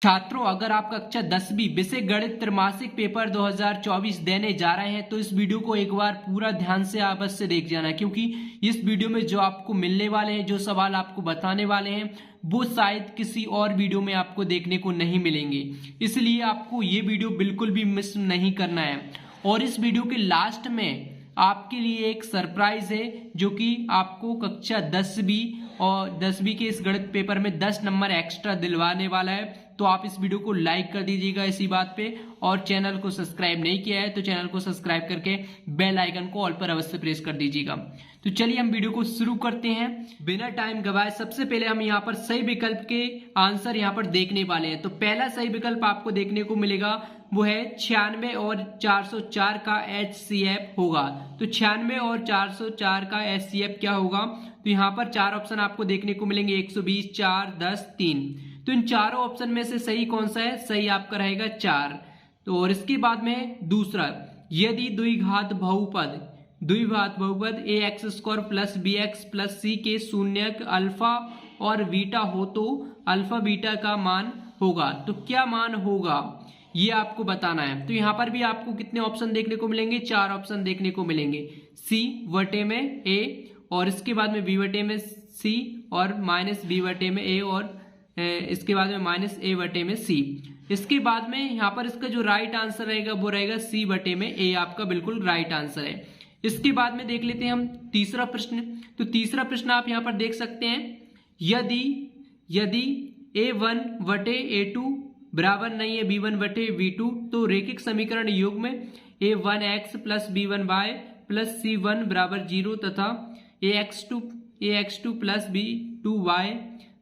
छात्रों, अगर आप कक्षा 10वीं विषय गणित त्रैमासिक पेपर 2024 देने जा रहे हैं तो इस वीडियो को एक बार पूरा ध्यान से अवश्य देख जाना, क्योंकि इस वीडियो में जो आपको मिलने वाले हैं, जो सवाल आपको बताने वाले हैं, वो शायद किसी और वीडियो में आपको देखने को नहीं मिलेंगे। इसलिए आपको ये वीडियो बिल्कुल भी मिस नहीं करना है। और इस वीडियो के लास्ट में आपके लिए एक सरप्राइज है, जो कि आपको कक्षा 10वीं और 10वीं के इस गणित पेपर में 10 नंबर एक्स्ट्रा दिलवाने वाला है। तो आप इस वीडियो को लाइक कर दीजिएगा इसी बात पे, और चैनल को सब्सक्राइब नहीं किया है तो चैनल को सब्सक्राइब करके बेल आइकन को ऑल पर अवश्य प्रेस कर दीजिएगा। तो चलिए हम वीडियो को शुरू करते हैं बिना टाइम गवाए। सबसे पहले हम यहाँ पर सही विकल्प के आंसर यहाँ पर देखने वाले हैं। तो पहला सही विकल्प आपको देखने को मिलेगा वो है 96 और 404 का HCF होगा। तो 96 और 404 का HCF क्या होगा? तो यहाँ पर चार ऑप्शन आपको देखने को मिलेंगे, 120, 4, 10, 3। तो इन चारों ऑप्शन में से सही कौन सा है? सही आपका रहेगा 4। तो और इसके बाद में दूसरा, यदि द्विघात बहुपद ax² plus bx plus c के शून्यक अल्फा और बीटा हो तो अल्फा बीटा का मान होगा। तो क्या मान होगा ये आपको बताना है। तो यहाँ पर भी आपको कितने ऑप्शन देखने को मिलेंगे? 4 ऑप्शन देखने को मिलेंगे, c बटे में a, और इसके बाद में b बटे में c, और माइनस b बटे में a, और इसके बाद में माइनस a बटे में c। इसके बाद में यहाँ पर इसका जो राइट आंसर रहेगा वो रहेगा c बटे में a, आपका बिल्कुल राइट आंसर है। इसके बाद में देख लेते हैं हम तीसरा प्रश्न। तो तीसरा प्रश्न आप यहाँ पर देख सकते हैं, यदि a1 बटे a2 बराबर नहीं है b1 बटे b2 तो रेखिक समीकरण युग्म में a1x plus b1y plus c1 बराबर 0 तथा ax2 plus b2y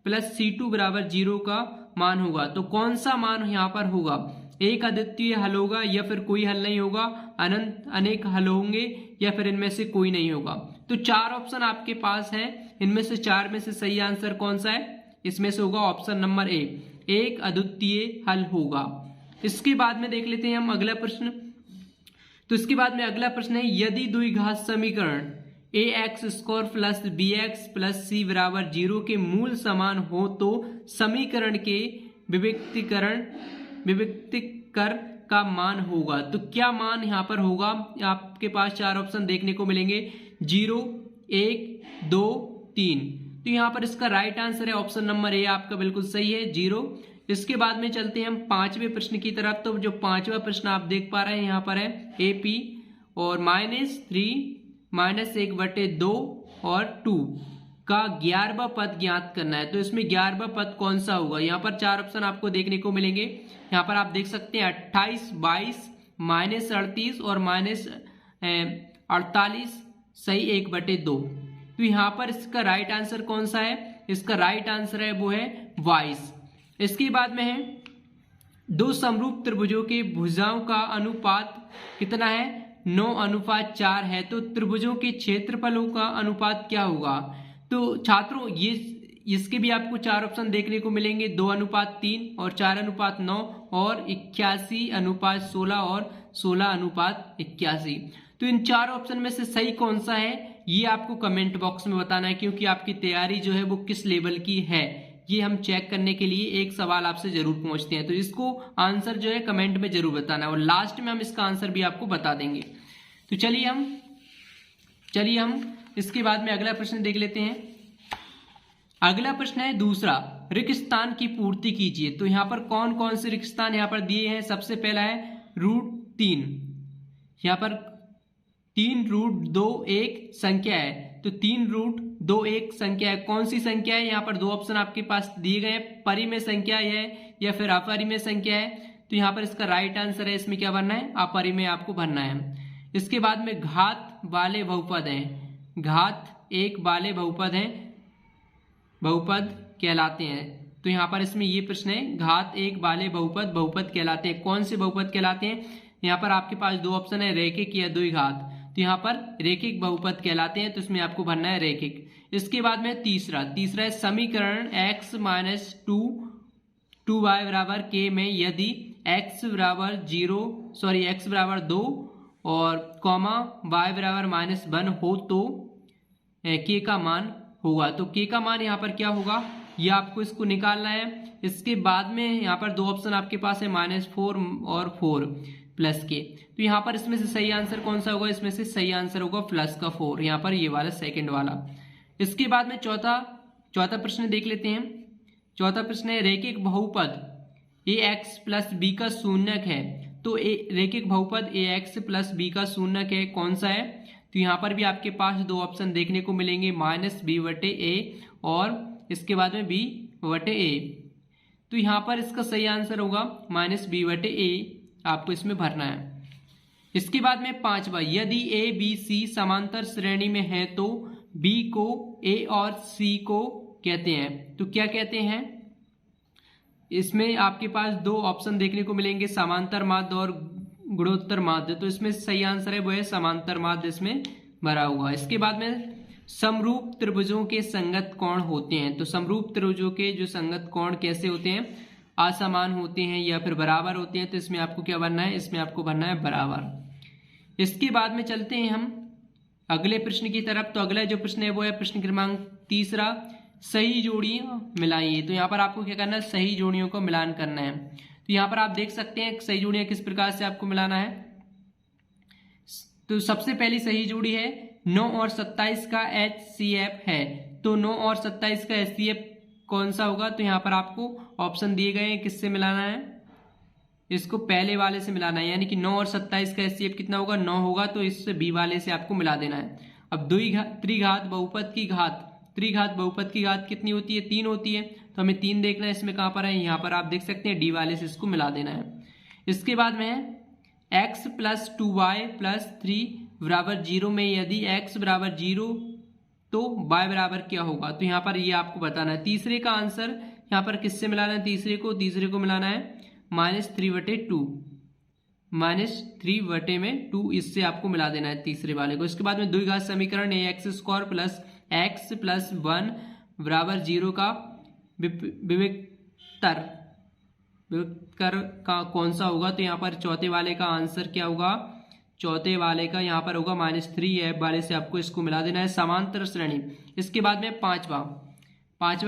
plus c2 बराबर 0 का मान होगा। तो कौन सा मान यहाँ पर होगा? एक अद्वितीय हल होगा, या फिर कोई हल नहीं होगा, अनंत अनेक हल होंगे, या फिर इनमें से कोई नहीं होगा। तो 4 ऑप्शन आपके पास हैं, इनमें से 4 में से सही आंसर कौन सा है? इसमें से होगा ऑप्शन नंबर ए, एक अद्वितीय हल होगा। इसके बाद में देख लेते हैं हम अगला प्रश्न। तो इसके बाद में अगला प्रश्न है, यदि द्विघात समीकरण ax² plus bx plus c बराबर 0 के मूल समान हो तो समीकरण के विभक्तिकर का मान होगा। तो क्या मान यहाँ पर होगा? आपके पास 4 ऑप्शन देखने को मिलेंगे, 0, 1, 2, 3। तो यहाँ पर इसका राइट आंसर है ऑप्शन नंबर ए, आपका बिल्कुल सही है, 0। इसके बाद में चलते हैं हम 5वें प्रश्न की तरफ। तो जो 5वां प्रश्न आप देख पा रहे हैं यहाँ पर है AP और -3 -1 बटे 2 और 2 का 11वां पद ज्ञात करना है। तो इसमें 11वां पद कौन सा होगा? यहाँ पर 4 ऑप्शन आपको देखने को मिलेंगे। यहाँ पर आप देख सकते हैं 28, 22, -38 और -48, सही 1 बटे 2। तो यहाँ पर इसका राइट आंसर कौन सा है? इसका राइट आंसर है वो है 22। इसके बाद में है, दो समरूप त्रिभुजों के भुजाओं का अनुपात कितना है? 9:4 है। तो त्रिभुजों के क्षेत्रफलों का अनुपात क्या होगा? तो छात्रों ये इसके भी आपको 4 ऑप्शन देखने को मिलेंगे, 2:3 और 4:9 और 81:16 और 16:81। तो इन 4 ऑप्शन में से सही कौन सा है ये आपको कमेंट बॉक्स में बताना है, क्योंकि आपकी तैयारी जो है वो किस लेवल की है ये हम चेक करने के लिए एक सवाल आपसे जरूर पूछते हैं। तो इसको आंसर जो है कमेंट में जरूर बताना है, और लास्ट में हम इसका आंसर भी आपको बता देंगे। तो चलिए हम इसके बाद में अगला प्रश्न देख लेते हैं। अगला प्रश्न है दूसरा, रिक्त स्थान की पूर्ति कीजिए। तो यहाँ पर कौन कौन से रिक्त स्थान यहाँ पर दिए हैं? सबसे पहला है √3। यहाँ पर 3√2 एक संख्या है। तो 3√2 एक संख्या है, कौन सी संख्या है? यहाँ पर 2 ऑप्शन आपके पास दिए गए हैं, परिमेय संख्या है या फिर अपरिमेय संख्या है। तो यहाँ पर इसका राइट आंसर है, इसमें क्या भरना है? अपरिमेय आपको भरना है। इसके बाद में घात वाले बहुपद हैं, घात एक वाले बहुपद हैं, बहुपद कहलाते हैं। तो यहाँ पर इसमें ये प्रश्न है, घात एक वाले बहुपद कहलाते हैं। कौन से बहुपद कहलाते हैं? यहाँ पर आपके पास 2 ऑप्शन है, रैखिक या द्विघात। तो यहाँ पर रैखिक बहुपद कहलाते हैं, तो इसमें आपको भरना है रैखिक। इसके बाद में तीसरा है समीकरण x - 2y बराबर k में यदि x बराबर 2 और कॉमा y बराबर -1 हो तो k का मान होगा। तो k का मान यहाँ पर क्या होगा? ये आपको इसको निकालना है। इसके बाद में यहाँ पर दो ऑप्शन आपके पास है, -4 और 4 प्लस के। तो यहाँ पर इसमें से सही आंसर कौन सा होगा? इसमें से सही आंसर होगा प्लस का 4, यहाँ पर ये वाला सेकंड वाला। इसके बाद में चौथा प्रश्न देख लेते हैं। चौथा प्रश्न है रैखिक बहुपद ax प्लस बी का शून्यक है। तो रैखिक बहुपद ax प्लस बी का शून्यक है, कौन सा है? तो यहाँ पर भी आपके पास दो ऑप्शन देखने को मिलेंगे, -b/a और इसके बाद में b/a। तो यहाँ पर इसका सही आंसर होगा -b/a, आपको इसमें भरना है। इसके बाद में पांचवा, यदि a b c समांतर श्रेणी में है तो b को a और c को कहते हैं। तो क्या कहते हैं? इसमें आपके पास दो ऑप्शन देखने को मिलेंगे, समांतर माध्य और गुणोत्तर माध्य। तो इसमें सही आंसर है वो है समांतर माध्य, इसमें भरा हुआ। इसके बाद में समरूप त्रिभुजों के संगत कोण होते हैं। तो समरूप त्रिभुजों के जो संगत कोण कैसे होते हैं? असमान होते हैं या फिर बराबर होते हैं। तो इसमें आपको क्या भरना है? इसमें आपको भरना है बराबर। इसके बाद में चलते हैं हम अगले प्रश्न की तरफ। तो अगला जो प्रश्न है वो है प्रश्न क्रमांक 3, सही जोड़ियां मिलाइए। तो यहाँ पर आपको क्या करना है? सही जोड़ियों को मिलान करना है। तो यहाँ पर आप देख सकते हैं सही जोड़ियां किस प्रकार से आपको मिलाना है। तो सबसे पहली सही जोड़ी है 9 और 27 का HCF है। तो 9 और 27 का HCF कौन सा होगा? तो यहाँ पर आपको ऑप्शन दिए गए हैं, किससे मिलाना है? इसको पहले वाले से मिलाना है, यानी कि 9 और 27 का HCF कितना होगा? 9 होगा, तो इससे बी वाले से आपको मिला देना है। अब त्रिघात बहुपद की घात कितनी होती है? 3 होती है। तो हमें 3 देखना है, इसमें कहाँ पर है? यहाँ पर आप देख सकते हैं डी वाले से इसको मिला देना है। इसके बाद में है x + 2y + 3 = 0 में यदि x = 0 तो y बराबर क्या होगा? तो यहाँ पर ये आपको बताना है। तीसरे का आंसर यहाँ पर किससे मिलाना है? तीसरे को मिलाना है -3/2, -3/2, इससे आपको मिला देना है तीसरे वाले को। इसके बाद में द्विघात समीकरण ax² + x + 1 = 0 का विविक्तर का कौन सा होगा? तो यहाँ पर चौथे वाले का आंसर क्या होगा? चौथे वाले का यहाँ पर होगा -3 वाले से आपको इसको मिला देना है। समांतर श्रेणी। इसके बाद में पांचवा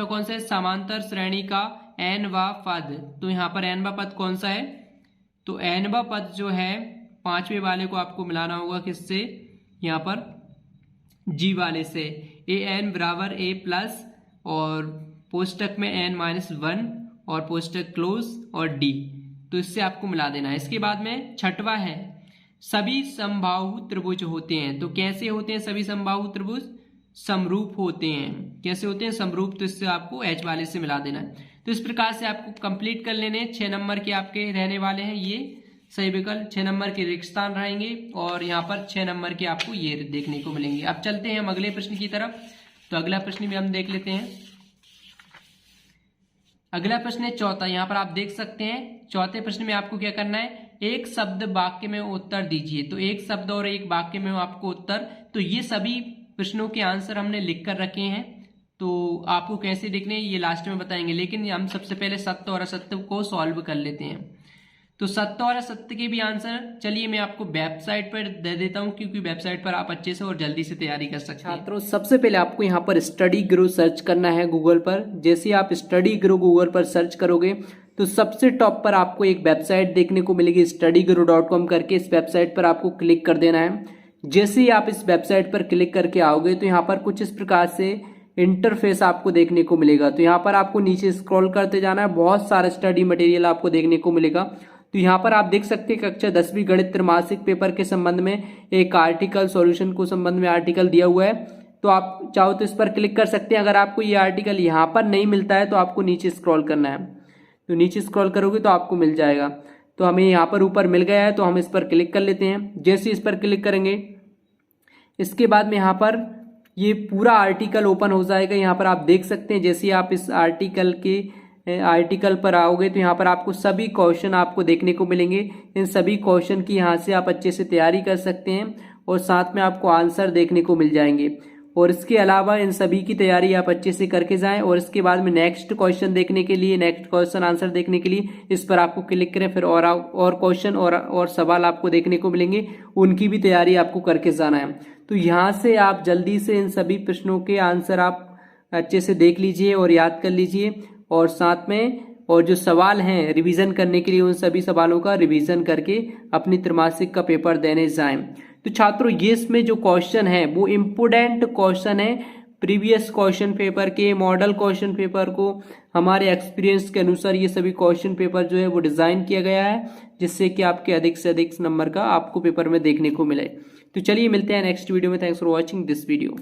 कौन सा है? समांतर श्रेणी का nवां पद। तो यहाँ पर nवां पद कौन सा है? तो nवां पद जो है पांचवे वाले को आपको मिलाना होगा, किससे? यहाँ पर g वाले से। an = a+ और पोस्टक में n-1 और पोस्टक क्लोज और d, तो इससे आपको मिला देना है। इसके बाद में छठवा है सभी समबाहु त्रिभुज होते हैं। तो कैसे होते हैं सभी समबाहु त्रिभुज? समरूप होते हैं। कैसे होते हैं? समरूप। तो इससे आपको h वाले से मिला देना है। तो इस प्रकार से आपको कंप्लीट कर लेने। 6 नंबर के आपके रहने वाले हैं ये सही विकल्प, 6 नंबर के रिक्त स्थान रहेंगे और यहाँ पर 6 नंबर के आपको ये देखने को मिलेंगे। अब चलते हैं हम अगले प्रश्न की तरफ। तो अगला प्रश्न भी हम देख लेते हैं। अगला प्रश्न है चौथा। यहाँ पर आप देख सकते हैं चौथे प्रश्न में आपको क्या करना है? एक शब्द वाक्य में उत्तर दीजिए। तो एक शब्द और एक वाक्य में आपको उत्तर। तो ये सभी प्रश्नों के आंसर हमने लिख कर रखे हैं, तो आपको कैसे लिखने ये लास्ट में बताएंगे, लेकिन हम सबसे पहले सत्य और असत्य को सॉल्व कर लेते हैं। तो सत्य और असत्य के भी आंसर चलिए मैं आपको वेबसाइट पर दे देता हूं, क्योंकि वेबसाइट पर आप अच्छे से और जल्दी से तैयारी कर सकते हैं। छात्रों, सबसे पहले आपको यहाँ पर स्टडी ग्रो सर्च करना है गूगल पर। जैसे आप स्टडी ग्रो गूगल पर सर्च करोगे तो सबसे टॉप पर आपको एक वेबसाइट देखने को मिलेगी studygrow.com करके। इस वेबसाइट पर आपको क्लिक कर देना है। जैसे ही आप इस वेबसाइट पर क्लिक करके आओगे तो यहाँ पर कुछ इस प्रकार से इंटरफेस आपको देखने को मिलेगा। तो यहाँ पर आपको नीचे स्क्रॉल करते जाना है, बहुत सारा स्टडी मटेरियल आपको देखने को मिलेगा। तो यहाँ पर आप देख सकते हैं कक्षा 10वीं गणित त्रैमासिक पेपर के संबंध में एक आर्टिकल सॉल्यूशन को संबंध में आर्टिकल दिया हुआ है। तो आप चाहो तो इस पर क्लिक कर सकते हैं। अगर आपको ये आर्टिकल यहाँ पर नहीं मिलता है तो आपको नीचे स्क्रॉल करना है। तो नीचे स्क्रॉल करोगे तो आपको मिल जाएगा। तो हमें यहाँ पर ऊपर मिल गया है, तो हम इस पर क्लिक कर लेते हैं। जैसे इस पर क्लिक करेंगे इसके बाद में यहाँ पर ये पूरा आर्टिकल ओपन हो जाएगा। यहाँ पर आप देख सकते हैं जैसे आप इस आर्टिकल पर आओगे तो यहाँ पर आपको सभी क्वेश्चन आपको देखने को मिलेंगे। इन सभी क्वेश्चन की यहाँ से आप अच्छे से तैयारी कर सकते हैं और साथ में आपको आंसर देखने को मिल जाएंगे। और इसके अलावा इन सभी की तैयारी आप अच्छे से करके जाएं और इसके बाद में नेक्स्ट क्वेश्चन देखने के लिए, नेक्स्ट क्वेश्चन आंसर देखने के लिए इस पर आपको क्लिक करें। फिर और क्वेश्चन और सवाल आपको देखने को मिलेंगे, उनकी भी तैयारी आपको करके जाना है। तो यहाँ से आप जल्दी से इन सभी प्रश्नों के आंसर आप अच्छे से देख लीजिए और याद कर लीजिए, और साथ में और जो सवाल हैं रिवीजन करने के लिए उन सभी सवालों का रिवीजन करके अपनी त्रैमासिक का पेपर देने जाएं। तो छात्रों ये इसमें जो क्वेश्चन है वो इम्पोर्टेंट क्वेश्चन है, प्रीवियस क्वेश्चन पेपर के, मॉडल क्वेश्चन पेपर को हमारे एक्सपीरियंस के अनुसार ये सभी क्वेश्चन पेपर जो है वो डिजाइन किया गया है, जिससे कि आपके अधिक से अधिक नंबर का आपको पेपर में देखने को मिले। तो चलिए मिलते हैं नेक्स्ट वीडियो में। Thanks for watching this video.